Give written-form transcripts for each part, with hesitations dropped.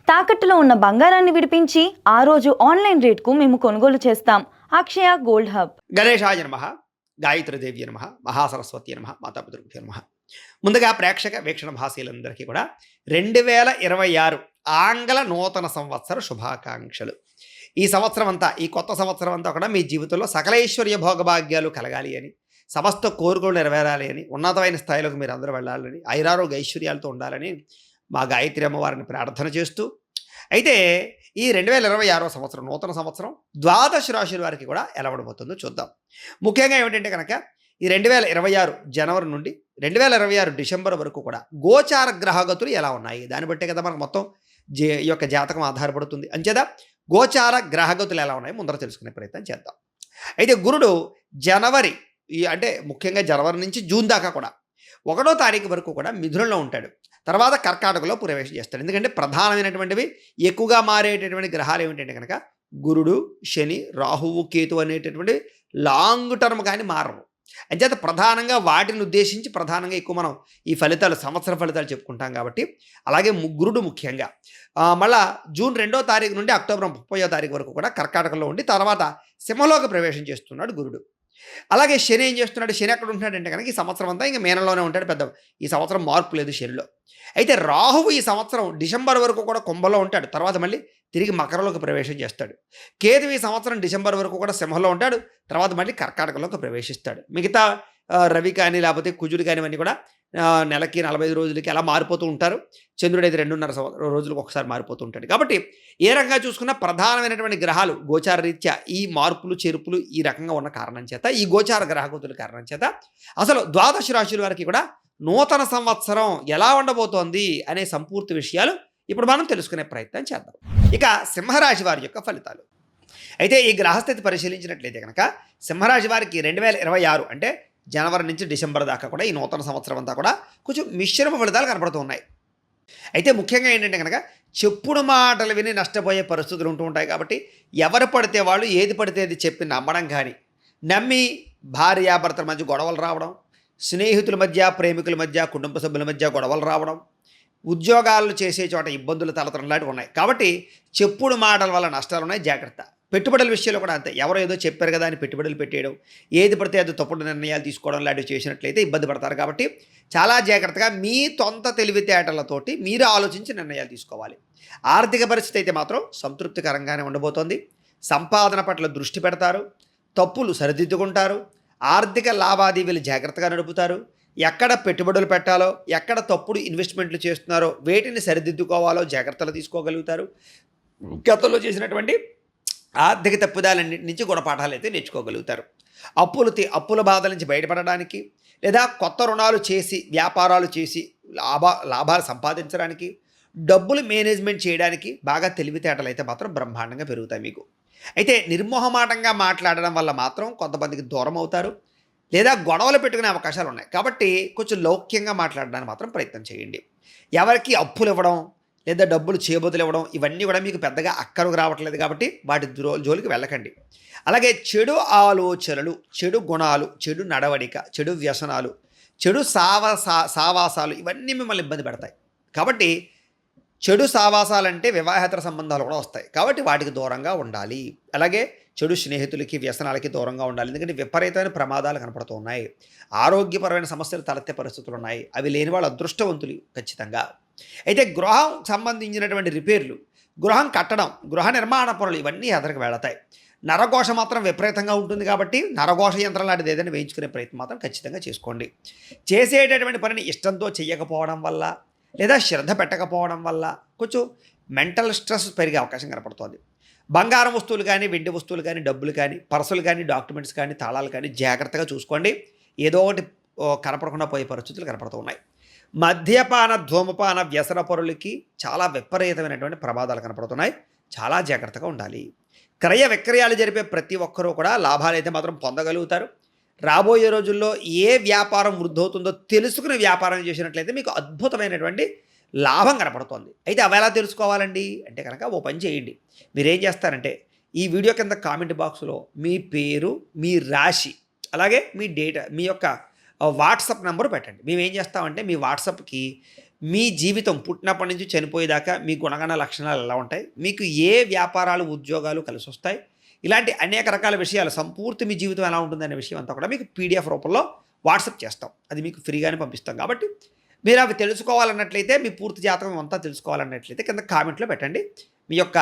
తాకట్టులో ఉన్న బంగారాన్ని విడిపించి ఆ రోజు ఆన్లైన్ రేట్కు మేము కొనుగోలు చేస్తాం. అక్షయ గోల్డ్ హబ్. గణేశాయ నమ, గాయత్రీదేవి నమ, మహాసరస్వతి నమ, మాతాపితృభ్యో నమ. ముందుగా ప్రేక్షక వీక్షణ భాషలందరికీ కూడా 2026 ఆంగ్ల నూతన సంవత్సర శుభాకాంక్షలు. ఈ సంవత్సరం అంతా, ఈ కొత్త సంవత్సరం అంతా కూడా మీ జీవితంలో సకలైశ్వర్య భోగభాగ్యాలు కలగాలి అని, సమస్త కోరికలు నెరవేరాలి అని, ఉన్నతమైన స్థాయిలోకి మీరు అందరూ వెళ్ళాలని, ఐరారోగ్య ఐశ్వర్యాలతో ఉండాలని మా గాయత్రి అమ్మవారిని ప్రార్థన చేస్తూ, అయితే ఈ 2026 సంవత్సరం నూతన సంవత్సరం ద్వాదశ రాశుల వారికి కూడా ఎలా ఉండబోతుందో చూద్దాం. ముఖ్యంగా ఏమిటంటే కనుక ఈ 2026 జనవరి నుండి 2026 డిసెంబర్ వరకు కూడా గోచార గ్రహగతులు ఎలా ఉన్నాయి, దాన్ని బట్టే కదా మనకు మొత్తం ఈ యొక్క జాతకం ఆధారపడుతుంది. అంచేత గోచార గ్రహగతులు ఎలా ఉన్నాయి ముందర తెలుసుకునే ప్రయత్నం చేద్దాం. అయితే గురుడు జనవరి అంటే ముఖ్యంగా జనవరి నుంచి జూన్ దాకా కూడా 1వ తారీఖు వరకు కూడా మిథునంలో ఉంటాడు. తర్వాత కర్కాటకలో ప్రవేశం చేస్తాడు. ఎందుకంటే ప్రధానమైనటువంటివి ఎక్కువగా మారేటటువంటి గ్రహాలు ఏమిటంటే కనుక గురుడు, శని, రాహువు, కేతు అనేటటువంటి లాంగ్ టర్మ్ కానీ మారవు. అంచేత ప్రధానంగా వాటిని ఉద్దేశించి ప్రధానంగా ఎక్కువ మనం ఈ ఫలితాలు, సంవత్సర ఫలితాలు చెప్పుకుంటాం కాబట్టి, అలాగే గురుడు ముఖ్యంగా మళ్ళా జూన్ 2వ తారీఖు నుండి అక్టోబర్ 30వ తారీఖు వరకు కూడా కర్కాటకలో ఉండి తర్వాత సింహంలోకి ప్రవేశం చేస్తున్నాడు గురుడు. అలాగే శని ఏం చేస్తున్నాడు, శని ఎక్కడ ఉంటున్నాడంటే కనుక ఈ సంవత్సరం అంతా ఇంకా మీనంలోనే ఉంటాడు. పెద్ద ఈ సంవత్సరం మార్పు లేదు శనిలో. అయితే రాహువు ఈ సంవత్సరం డిసెంబర్ వరకు కూడా కుంభంలో ఉంటాడు, తర్వాత మళ్ళీ తిరిగి మకరంలోకి ప్రవేశం చేస్తాడు. కేతు ఈ సంవత్సరం డిసెంబర్ వరకు కూడా సింహంలో ఉంటాడు, తర్వాత మళ్ళీ కర్కాటకంలోకి ప్రవేశిస్తాడు. మిగతా రవి కానీ లేకపోతే కుజుడు కానీ ఇవన్నీ కూడా నెలకి 45 రోజులకి అలా మారిపోతూ ఉంటారు. చంద్రుడు అయితే 2.5 రోజులకు ఒకసారి మారిపోతూ ఉంటాడు. కాబట్టి ఏ రకంగా చూసుకున్నా ప్రధానమైనటువంటి గ్రహాలు గోచార రీత్యా ఈ మార్పులు చేర్పులు ఈ రకంగా ఉన్న కారణం చేత, ఈ గోచార గ్రహగతుల కారణం చేత అసలు ద్వాదశ రాశుల వారికి కూడా నూతన సంవత్సరం ఎలా ఉండబోతోంది అనే సంపూర్తి విషయాలు ఇప్పుడు మనం తెలుసుకునే ప్రయత్నం చేద్దాం. ఇక సింహరాశి వారి యొక్క ఫలితాలు. అయితే ఈ గ్రహస్థితి పరిశీలించినట్లయితే కనుక సింహరాశి వారికి 2026 అంటే జనవరి నుంచి డిసెంబర్ దాకా కూడా ఈ నూతన సంవత్సరం అంతా కూడా కొంచెం మిశ్రమ ఫలితాలు కనపడుతూ ఉన్నాయి. అయితే ముఖ్యంగా ఏంటంటే కనుక చెప్పుడు మాటలు విని నష్టపోయే పరిస్థితులు ఉంటూ ఉంటాయి. కాబట్టి ఎవరు పడితే వాళ్ళు ఏది పడితే అది చెప్పి నమ్మడం కానీ, నమ్మి భార్యాభర్తల మధ్య గొడవలు రావడం, స్నేహితుల మధ్య, ప్రేమికుల మధ్య, కుటుంబ సభ్యుల మధ్య గొడవలు రావడం, ఉద్యోగాలు చేసే చోట ఇబ్బందులు తలెత్తడం లాంటివి ఉన్నాయి. కాబట్టి చెప్పుడు మాటల వల్ల నష్టాలు ఉన్నాయి, జాగ్రత్త. పెట్టుబడుల విషయంలో కూడా అంతే. ఎవరో ఏదో చెప్పారు కదా అని పెట్టుబడులు పెట్టేయడం, ఏది పడితే అది తప్పుడు నిర్ణయాలు తీసుకోవడం లాంటివి చేసినట్లయితే ఇబ్బంది పడతారు. కాబట్టి చాలా జాగ్రత్తగా మీ సొంత తెలివితేటలతోటి మీరు ఆలోచించి నిర్ణయాలు తీసుకోవాలి. ఆర్థిక పరిస్థితి అయితే మాత్రం సంతృప్తికరంగానే ఉండబోతోంది. సంపాదన పట్ల దృష్టి పెడతారు, తప్పులు సరిదిద్దుకుంటారు, ఆర్థిక లావాదేవీలు జాగ్రత్తగా నడుపుతారు. ఎక్కడ పెట్టుబడులు పెట్టాలో, ఎక్కడ తప్పుడు ఇన్వెస్ట్మెంట్లు చేస్తున్నారో వేటిని సరిదిద్దుకోవాలో జాగ్రత్తలు తీసుకోగలుగుతారు. గతంలో చేసినటువంటి ఆర్థిక తప్పుదాలన్నింటి నుంచి గుణపాఠాలు అయితే నేర్చుకోగలుగుతారు. అప్పుల బాధల నుంచి బయటపడడానికి, లేదా కొత్త రుణాలు చేసి వ్యాపారాలు చేసి లాభాలు సంపాదించడానికి, డబ్బులు మేనేజ్మెంట్ చేయడానికి బాగా తెలివితేటలు అయితే మాత్రం బ్రహ్మాండంగా పెరుగుతాయి మీకు. అయితే నిర్మోహమాటంగా మాట్లాడడం వల్ల మాత్రం కొంతమందికి దూరం అవుతారు, లేదా గొడవలు పెట్టుకునే అవకాశాలు ఉన్నాయి. కాబట్టి కొంచెం లౌక్యంగా మాట్లాడడానికి మాత్రం ప్రయత్నం చేయండి. ఎవరికి అప్పులు ఇవ్వడం లేదా డబ్బులు చేయబోతులు ఇవ్వడం ఇవన్నీ కూడా మీకు పెద్దగా అక్కరకు రావట్లేదు. కాబట్టి వాటి జోలికి వెళ్ళకండి. అలాగే చెడు ఆలోచనలు, చెడు గుణాలు, చెడు నడవడిక, చెడు వ్యసనాలు, చెడు సావాసాలు ఇవన్నీ మిమ్మల్ని ఇబ్బంది పెడతాయి. కాబట్టి చెడు సావాసాలంటే వివాహేతర సంబంధాలు కూడా వస్తాయి. కాబట్టి వాటికి దూరంగా ఉండాలి. అలాగే చెడు స్నేహితులకి, వ్యసనాలకి దూరంగా ఉండాలి. ఎందుకంటే విపరీతమైన ప్రమాదాలు కనపడుతూ ఉన్నాయి. ఆరోగ్యపరమైన సమస్యలు తలెత్తే పరిస్థితులు ఉన్నాయి. అవి లేని వాళ్ళు అదృష్టవంతులు ఖచ్చితంగా. అయితే గృహం సంబంధించినటువంటి రిపేర్లు, గృహం కట్టడం, గృహ నిర్మాణ పనులు ఇవన్నీ ఎదరికి వెళతాయి. నరఘోష మాత్రం విపరీతంగా ఉంటుంది. కాబట్టి నరఘోష యంత్రం లాంటిది ఏదైనా వేయించుకునే ప్రయత్నం మాత్రం ఖచ్చితంగా చేసుకోండి. చేసేటటువంటి పనిని ఇష్టంతో చేయకపోవడం వల్ల, లేదా శ్రద్ధ పెట్టకపోవడం వల్ల కొంచెం మెంటల్ స్ట్రెస్ పెరిగే అవకాశం కనపడుతుంది. బంగారం వస్తువులు కానీ, వెండి వస్తువులు కానీ, డబ్బులు కానీ, పర్సులు కానీ, డాక్యుమెంట్స్ కానీ, తాళాలు కానీ జాగ్రత్తగా చూసుకోండి. ఏదో ఒకటి కనపడకుండా పోయే పరిస్థితులు కనపడుతూ ఉన్నాయి. మద్యపాన, ధూమపాన వ్యసన పరులకి చాలా విపరీతమైనటువంటి ప్రమాదాలు కనపడుతున్నాయి. చాలా జాగ్రత్తగా ఉండాలి. క్రయ విక్రయాలు జరిపే ప్రతి ఒక్కరూ కూడా లాభాలు అయితే మాత్రం పొందగలుగుతారు. రాబోయే రోజుల్లో ఏ వ్యాపారం వృద్ధవుతుందో తెలుసుకుని వ్యాపారం చేసినట్లయితే మీకు అద్భుతమైనటువంటి లాభం కనపడుతోంది. అయితే అవి ఎలా తెలుసుకోవాలండి అంటే కనుక ఓ పని చేయండి. మీరేం చేస్తారంటే ఈ వీడియో కింద కామెంట్ బాక్స్లో మీ పేరు, మీ రాశి, అలాగే మీ డేటా, మీ యొక్క వాట్సాప్ నెంబర్ పెట్టండి. మేము ఏం చేస్తామంటే మీ వాట్సాప్కి మీ జీవితం పుట్టినప్పటి నుంచి చనిపోయేదాకా మీ గుణగణ లక్షణాలు ఎలా ఉంటాయి, మీకు ఏ వ్యాపారాలు ఉద్యోగాలు కలిసి వస్తాయి, ఇలాంటి అనేక రకాల విషయాలు సంపూర్తి మీ జీవితం ఎలా ఉంటుందనే విషయం అంతా కూడా మీకు పీడిఎఫ్ రూపంలో వాట్సాప్ చేస్తాం. అది మీకు ఫ్రీగానే పంపిస్తాం. కాబట్టి మీరు అవి తెలుసుకోవాలన్నట్లయితే, మీ పూర్తి జాతకం అంతా తెలుసుకోవాలన్నట్లయితే కింద కామెంట్లో పెట్టండి. మీ యొక్క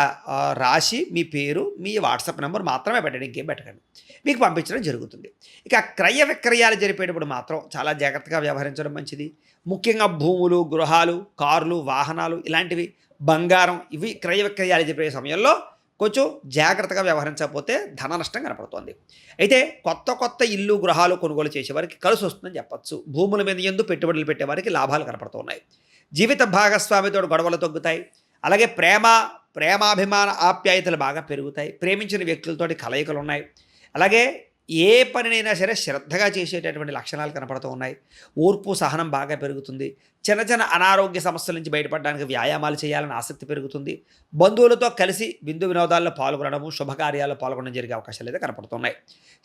రాశి, మీ పేరు, మీ వాట్సాప్ నెంబర్ మాత్రమే పెట్టండి, ఇంకేం పెట్టకండి. మీకు పంపించడం జరుగుతుంది. ఇక క్రయ విక్రయాలు జరిపేటప్పుడు మాత్రం చాలా జాగ్రత్తగా వ్యవహరించడం మంచిది. ముఖ్యంగా భూములు, గృహాలు, కార్లు, వాహనాలు ఇలాంటివి, బంగారం, ఇవి క్రయ విక్రయాలు జరిపే సమయంలో కొంచెం జాగ్రత్తగా వ్యవహరించకపోతే ధన నష్టం కనపడుతోంది. అయితే కొత్త ఇల్లు, గృహాలు కొనుగోలు చేసేవారికి కలిసి వస్తుందని చెప్పచ్చు. భూముల మీద ఎందు పెట్టుబడులు పెట్టేవారికి లాభాలు కనపడుతున్నాయి. జీవిత భాగస్వామితో గొడవలు తగ్గుతాయి. అలాగే ప్రేమాభిమాన ఆప్యాయతలు బాగా పెరుగుతాయి. ప్రేమించిన వ్యక్తులతోటి కలయికలు ఉన్నాయి. అలాగే ఏ పనినైనా సరే శ్రద్ధగా చేసేటటువంటి లక్షణాలు కనపడుతూ ఉన్నాయి. ఓర్పు, సహనం బాగా పెరుగుతుంది. చిన్న అనారోగ్య సమస్యల నుంచి బయటపడడానికి వ్యాయామాలు చేయాలని ఆసక్తి పెరుగుతుంది. బంధువులతో కలిసి విందు వినోదాల్లో పాల్గొనడము, శుభకార్యాల్లో పాల్గొనడం జరిగే అవకాశాలు అయితే కనపడుతున్నాయి.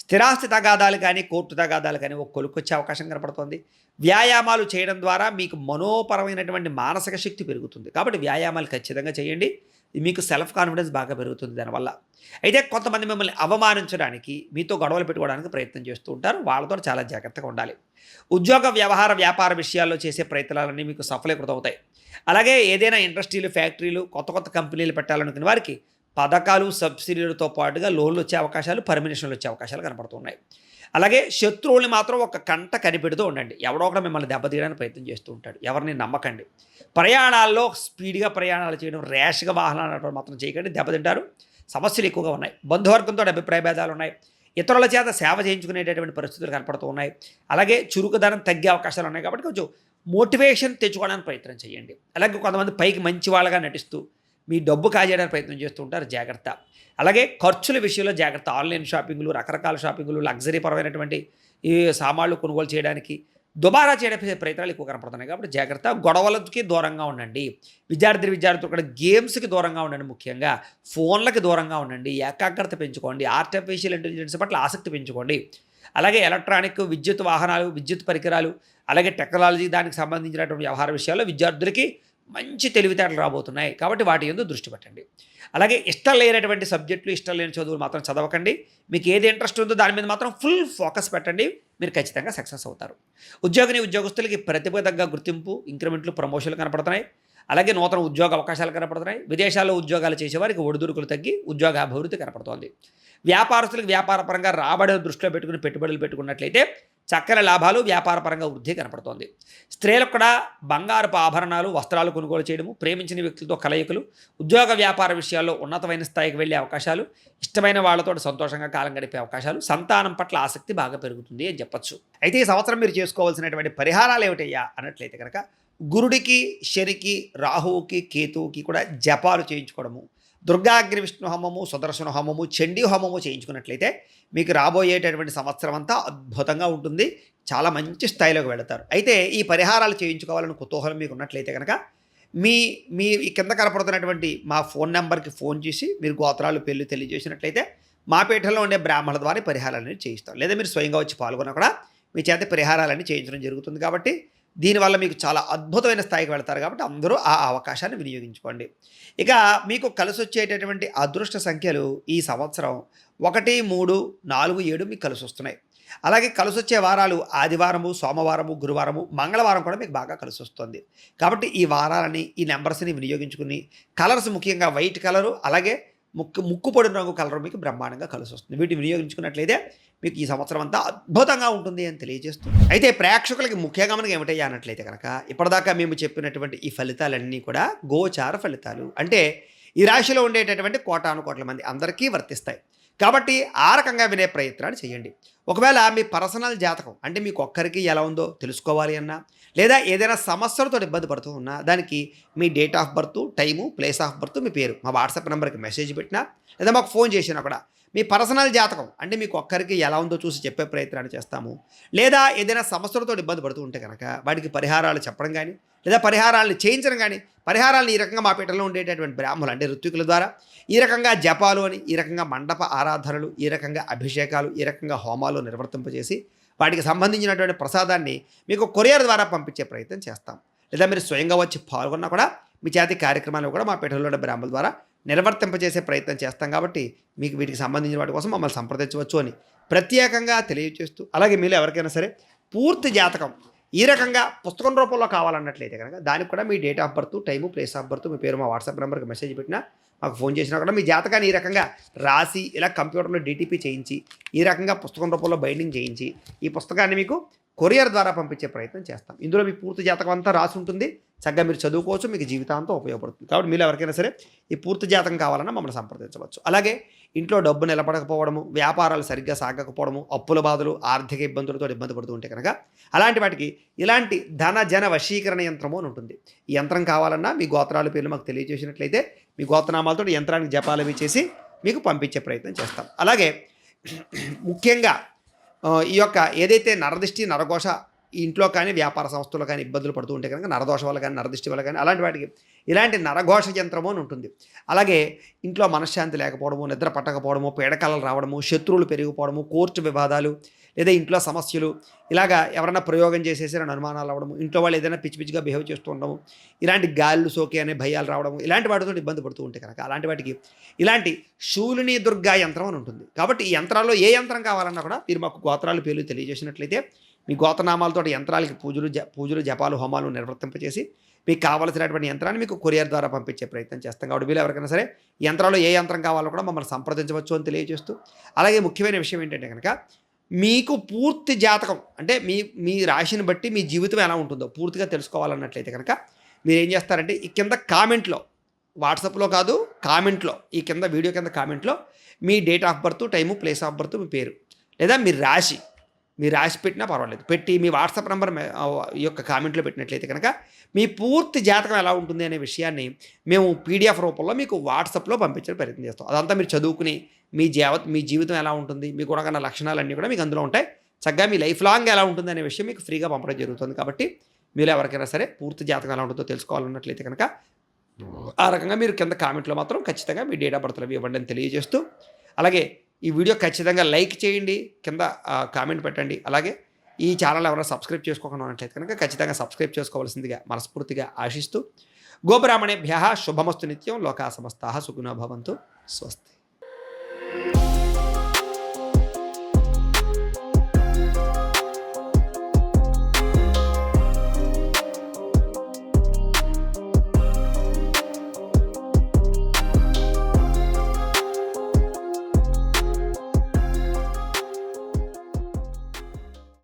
స్థిరాస్తి తగాదాలు కానీ, కోర్టు తగాదాలు కానీ ఒక కొలుకొచ్చే అవకాశం కనపడుతుంది. వ్యాయామాలు చేయడం ద్వారా మీకు మనోపరమైనటువంటి మానసిక శక్తి పెరుగుతుంది. కాబట్టి వ్యాయామాలు ఖచ్చితంగా చేయండి. మీకు సెల్ఫ్ కాన్ఫిడెన్స్ బాగా పెరుగుతుంది దానివల్ల. అయితే కొంతమంది మిమ్మల్ని అవమానించడానికి, మీతో గొడవలు పెట్టుకోవడానికి ప్రయత్నం చేస్తూ ఉంటారు. వాళ్ళతో చాలా జాగ్రత్తగా ఉండాలి. ఉద్యోగ, వ్యవహార, వ్యాపార విషయాల్లో చేసే ప్రయత్నాలన్నీ మీకు సఫలీకృతం అవుతాయి. అలాగే ఏదైనా ఇండస్ట్రీలు, ఫ్యాక్టరీలు, కొత్త కంపెనీలు పెట్టాలనుకునే వారికి పథకాలు, సబ్సిడీలతో పాటుగా లోన్లు వచ్చే అవకాశాలు, పర్మిషన్లు వచ్చే అవకాశాలు కనపడుతున్నాయి. అలాగే శత్రువుల్ని మాత్రం ఒక కంట కనిపెడుతూ ఉండండి. ఎవడో ఒకటి మిమ్మల్ని దెబ్బతీయడానికి ప్రయత్నం చేస్తూ ఉంటాడు. ఎవరిని నమ్మకండి. ప్రయాణాల్లో స్పీడ్గా ప్రయాణాలు చేయడం, ర్యాష్గా వాహనాలు నడపడం మాత్రం చేయకండి, దెబ్బతింటారు. సమస్యలు ఎక్కువగా ఉన్నాయి. బంధువర్గంతో అభిప్రాయ భేదాలు ఉన్నాయి. ఇతరుల చేత సేవ చేయించుకునేటటువంటి పరిస్థితులు కనపడుతూ ఉన్నాయి. అలాగే చురుకుదనం తగ్గే అవకాశాలు ఉన్నాయి. కాబట్టి కొంచెం మోటివేషన్ తెచ్చుకోవడానికి ప్రయత్నం చేయండి. అలాగే కొంతమంది పైకి మంచి వాళ్ళగా నటిస్తూ మీ డబ్బు కాజేయడానికి ప్రయత్నం చేస్తూ ఉంటారు, జాగ్రత్త. అలాగే ఖర్చుల విషయంలో జాగ్రత్త. ఆన్లైన్ షాపింగ్లు, రకరకాల షాపింగ్లు, లగ్జరీ పరమైనటువంటి ఈ సామాన్లు కొనుగోలు చేయడానికి దుబారా చేయడానికి ప్రయత్నాలు ఎక్కువ కనపడుతున్నాయి. కాబట్టి జాగ్రత్త. గొడవలకి దూరంగా ఉండండి. విద్యార్థులు కూడా గేమ్స్కి దూరంగా ఉండండి. ముఖ్యంగా ఫోన్లకి దూరంగా ఉండండి. ఏకాగ్రత పెంచుకోండి. ఆర్టిఫిషియల్ ఇంటెలిజెన్స్ పట్ల ఆసక్తి పెంచుకోండి. అలాగే ఎలక్ట్రానిక్, విద్యుత్ వాహనాలు, విద్యుత్ పరికరాలు, అలాగే టెక్నాలజీ, దానికి సంబంధించినటువంటి వ్యవహార విషయాల్లో విద్యార్థులకి మంచి తెలివితేటలు రాబోతున్నాయి. కాబట్టి వాటి యందు దృష్టి పెట్టండి. అలాగే ఇష్టం లేనటువంటి సబ్జెక్టులు, ఇష్టం లేని చదువులు మాత్రం చదవకండి. మీకు ఏది ఇంట్రెస్ట్ ఉందో దాని మీద మాత్రం ఫుల్ ఫోకస్ పెట్టండి. మీరు ఖచ్చితంగా సక్సెస్ అవుతారు. ఉద్యోగస్తులకి ప్రతిభ తగ్గ గుర్తింపు, ఇంక్రిమెంట్లు, ప్రమోషన్లు కనపడుతున్నాయి. అలాగే నూతన ఉద్యోగ అవకాశాలు కనపడుతున్నాయి. విదేశాల్లో ఉద్యోగాలు చేసేవారికి ఒడిదుడుకులు తగ్గి ఉద్యోగ అభివృద్ధి కనపడుతోంది. వ్యాపారస్తులకు వ్యాపారపరంగా రాబడిని దృష్టిలో పెట్టుకుని పెట్టుబడులు పెట్టుకున్నట్లయితే చక్కని లాభాలు, వ్యాపారపరంగా వృద్ధి కనపడుతోంది. స్త్రీలకు కూడా బంగారపు ఆభరణాలు, వస్త్రాలు కొనుగోలు చేయడము, ప్రేమించిన వ్యక్తులతో కలయికలు, ఉద్యోగ వ్యాపార విషయాల్లో ఉన్నతమైన స్థాయికి వెళ్ళే అవకాశాలు, ఇష్టమైన వాళ్ళతో సంతోషంగా కాలం గడిపే అవకాశాలు, సంతానం పట్ల ఆసక్తి బాగా పెరుగుతుంది అని చెప్పచ్చు. అయితే ఈ సంవత్సరం మీరు చేసుకోవాల్సినటువంటి పరిహారాలు ఏమిటయ్యా అన్నట్లయితే కనుక గురుడికి, శనికి, రాహువుకి, కేతువుకి కూడా జపాలు చేయించుకోవడము, దుర్గాగ్ని విష్ణు హోమము, సుదర్శన హోమము, చండీ హోమము చేయించుకున్నట్లయితే మీకు రాబోయేటటువంటి సంవత్సరం అంతా అద్భుతంగా ఉంటుంది. చాలా మంచి స్థాయిలోకి వెళతారు. అయితే ఈ పరిహారాలు చేయించుకోవాలని కుతూహలం మీకు ఉన్నట్లయితే కనుక మీ ఈ కింద కనపడుతున్నటువంటి మా ఫోన్ నెంబర్కి ఫోన్ చేసి మీరు గోత్రాలు, పేర్లు తెలియజేసినట్లయితే మా పీఠంలో ఉండే బ్రాహ్మణుల ద్వారా పరిహారాలన్నీ చేయిస్తాం. లేదా మీరు స్వయంగా వచ్చి పాల్గొన్నా కూడా మీ చేత పరిహారాలన్నీ చేయించడం జరుగుతుంది. కాబట్టి దీనివల్ల మీకు చాలా అద్భుతమైన స్థాయికి వెళ్తారు. కాబట్టి అందరూ ఆ అవకాశాన్ని వినియోగించుకోండి. ఇక మీకు కలిసి వచ్చేటటువంటి అదృష్ట సంఖ్యలు ఈ సంవత్సరం 1, 3, 4, 7 మీకు కలిసి వస్తున్నాయి. అలాగే కలిసి వచ్చే వారాలు ఆదివారము, సోమవారము, గురువారము, మంగళవారం కూడా మీకు బాగా కలిసి వస్తుంది. కాబట్టి ఈ వారాలని, ఈ నెంబర్స్ని వినియోగించుకుని కలర్స్, ముఖ్యంగా వైట్ కలరు, అలాగే ముక్కు పొడి రంగు కలర్ మీకు బ్రహ్మాండంగా కలిసి వస్తుంది. వీటిని వినియోగించుకున్నట్లయితే మీకు ఈ సంవత్సరం అంతా అద్భుతంగా ఉంటుంది అని తెలియజేస్తుంది. అయితే ప్రేక్షకులకి ముఖ్యంగా మనకి ఏమిటయ్యా అన్నట్లయితే కనుక ఇప్పటిదాకా మేము చెప్పినటువంటి ఈ ఫలితాలన్నీ కూడా గోచార ఫలితాలు. అంటే ఈ రాశిలో ఉండేటటువంటి కోటాను కోట్ల మంది అందరికీ వర్తిస్తాయి. కాబట్టి ఆ రకంగా వినే ప్రయత్నాలు చేయండి. ఒకవేళ మీ పర్సనల్ జాతకం అంటే మీకు ఒక్కరికి ఎలా ఉందో తెలుసుకోవాలి అన్నా, లేదా ఏదైనా సమస్యలతో ఇబ్బంది పడుతూ ఉన్నా, దానికి మీ date of birth, time, place of birth, మీ పేరు మా వాట్సాప్ నెంబర్కి మెసేజ్ పెట్టినా, లేదా మాకు ఫోన్ చేసినా కూడా మీ పర్సనల్ జాతకం అంటే మీకు ఒక్కరికి ఎలా ఉందో చూసి చెప్పే ప్రయత్నాన్ని చేస్తాము. లేదా ఏదైనా సమస్యలతో ఇబ్బంది పడుతూ ఉంటే కనుక వాటికి పరిహారాలు చెప్పడం కానీ, లేదా పరిహారాలను చేయించడం కానీ, పరిహారాలను ఈ రకంగా మా పీఠంలో ఉండేటటువంటి బ్రాహ్మణులు అంటే ఋత్వికుల ద్వారా ఈ రకంగా జపాలు అని, ఈ రకంగా మండప ఆరాధనలు, ఈ రకంగా అభిషేకాలు, ఈ రకంగా హోమాలు నిర్వర్తింపజేసి వాటికి సంబంధించినటువంటి ప్రసాదాన్ని మీకు కొరియర్ ద్వారా పంపించే ప్రయత్నం చేస్తాం. లేదా మీరు స్వయంగా వచ్చి పాల్గొన్నా కూడా మీ చేతి కార్యక్రమాలు కూడా మా పీఠంలో బ్రాహ్మణుల ద్వారా నిర్వర్తింపజేసే ప్రయత్నం చేస్తాం కాబట్టి మీకు వీటికి సంబంధించిన వాటి కోసం మమ్మల్ని సంప్రదించవచ్చు అని ప్రత్యేకంగా తెలియజేస్తూ, అలాగే మీరు ఎవరికైనా సరే పూర్తి జాతకం ఈ రకంగా పుస్తకం రూపంలో కావాలన్నట్లయితే కనుక దానికి కూడా మీ date of birth, time, place of birth, మీ పేరు మా వాట్సాప్ నెంబర్కి మెసేజ్ పెట్టినా, మాకు ఫోన్ చేసినా కూడా మీ జాతకాన్ని ఈ రకంగా రాసి ఇలా కంప్యూటర్లో డిటిపి చేయించి ఈ రకంగా పుస్తకం రూపంలో బైండింగ్ చేయించి ఈ పుస్తకాన్ని మీకు కొరియర్ ద్వారా పంపించే ప్రయత్నం చేస్తాం. ఇందులో మీ పూర్తి జాతకం అంతా రాసి ఉంటుంది, చక్కగా మీరు చదువుకోవచ్చు, మీకు జీవితాంతం ఉపయోగపడుతుంది. కాబట్టి మీరు ఎవరికైనా సరే ఈ పూర్తి జాతకం కావాలన్నా మమ్మల్ని సంప్రదించవచ్చు. అలాగే ఇంట్లో డబ్బు నిలబడకపోవడము, వ్యాపారాలు సరిగ్గా సాగకపోవడము, అప్పుల బాధలు, ఆర్థిక ఇబ్బందులతో ఇబ్బంది పడుతూ ఉంటే కనుక అలాంటి వాటికి ఇలాంటి ధన జన వశీకరణ యంత్రము అని ఉంటుంది. ఈ యంత్రం కావాలన్నా మీ గోత్రాల పేర్లు మాకు తెలియజేసినట్లయితే మీ గోత్రనామాలతో యంత్రానికి జపాలు అవి చేసి మీకు పంపించే ప్రయత్నం చేస్తాం. అలాగే ముఖ్యంగా ఈ యొక్క ఏదైతే నరదిష్టి, నరఘోష ఈ ఇంట్లో కానీ వ్యాపార సంస్థల్లో కానీ ఇబ్బందులు పడుతూ ఉంటే కనుక నరదోష వల్ల కానీ నరదిష్టి వల్ల కానీ అలాంటి వాటికి ఇలాంటి నరఘోష యంత్రము అని ఉంటుంది. అలాగే ఇంట్లో మనశ్శాంతి లేకపోవడము, నిద్ర పట్టకపోవడము, పీడకలలు రావడము, శత్రువులు పెరిగిపోవడము, కోర్టు వివాదాలు, లేదా ఇంట్లో సమస్యలు, ఇలాగా ఎవరైనా ప్రయోగం చేసేసి అనుమానాలు రావడము, ఇంట్లో వాళ్ళు ఏదైనా పిచ్చి పిచ్చిగా బిహేవ్ చేస్తూ ఉండడము, ఇలాంటి గాళ్ళు సోకే అనే భయాలు రావడము, ఇలాంటి వాటితో ఇబ్బంది పడుతూ ఉంటే కనుక అలాంటి వాటికి ఇలాంటి శూలిని దుర్గా యంత్రం అని ఉంటుంది. కాబట్టి ఈ యంత్రాల్లో ఏ యంత్రం కావాలన్నా కూడా మీరు మాకు గోత్రాలు పేర్లు తెలియజేసినట్లయితే మీ గోత్రనామాలతో యంత్రాలకి పూజలు జపాలు, హోమాలు నిర్వర్తింపచేసి మీకు కావాల్సినటువంటి యంత్రాన్ని మీకు కొరియర్ ద్వారా పంపించే ప్రయత్నం చేస్తాం. కాబట్టి మీరు ఎవరికైనా సరే యంత్రాల్లో ఏ యంత్రం కావాలో కూడా మమ్మల్ని సంప్రదించవచ్చు అని తెలియజేస్తూ, అలాగే ముఖ్యమైన విషయం ఏంటంటే కనుక మీకు పూర్తి జాతకం అంటే మీ రాశిని బట్టి మీ జీవితం ఎలా ఉంటుందో పూర్తిగా తెలుసుకోవాలన్నట్లయితే కనుక మీరు ఏం చేస్తారంటే ఈ కింద కామెంట్లో, వాట్సాప్లో కాదు కామెంట్లో, ఈ కింద వీడియో కింద కామెంట్లో మీ date of birth, time, place of birth, మీ పేరు లేదా మీ రాశి పెట్టినా పర్వాలేదు పెట్టి మీ వాట్సాప్ నెంబర్ ఈ యొక్క కామెంట్లో పెట్టినట్లయితే కనుక మీ పూర్తి జాతకం ఎలా ఉంటుంది అనే విషయాన్ని మేము పీడిఎఫ్ రూపంలో మీకు వాట్సాప్లో పంపించే ప్రయత్నం చేస్తాం. అదంతా మీరు చదువుకుని మీ జీవితం ఎలా ఉంటుంది, మీకు ఉన్న లక్షణాలన్నీ కూడా మీకు అందులో ఉంటాయి. చక్కగా మీ లైఫ్ లాంగ్ ఎలా ఉంటుంది అనే విషయం మీకు ఫ్రీగా పంపడం జరుగుతుంది. కాబట్టి మీరు ఎవరికైనా సరే పూర్తి జాతకం ఎలా ఉంటుందో తెలుసుకోవాలన్నట్లయితే కనుక ఆ రకంగా మీరు కింద కామెంట్లో మాత్రం ఖచ్చితంగా మీ డేట్ ఆఫ్ బర్త్లు అవి ఇవ్వండి అని తెలియజేస్తూ, అలాగే ఈ వీడియో ఖచ్చితంగా లైక్ చేయండి, కింద కామెంట్ పెట్టండి. అలాగే ఈ ఛానల్ ఎవరైనా సబ్స్క్రైబ్ చేసుకోకుండా ఉన్నట్లయితే కనుక ఖచ్చితంగా సబ్స్క్రైబ్ చేసుకోవాల్సిందిగా మనస్ఫూర్తిగా ఆశిస్తూ, గోబ్రాహ్మణేభ్యః శుభమస్తు నిత్యం, లోకా సమస్తాః సుఖినో భవంతు, స్వస్తి.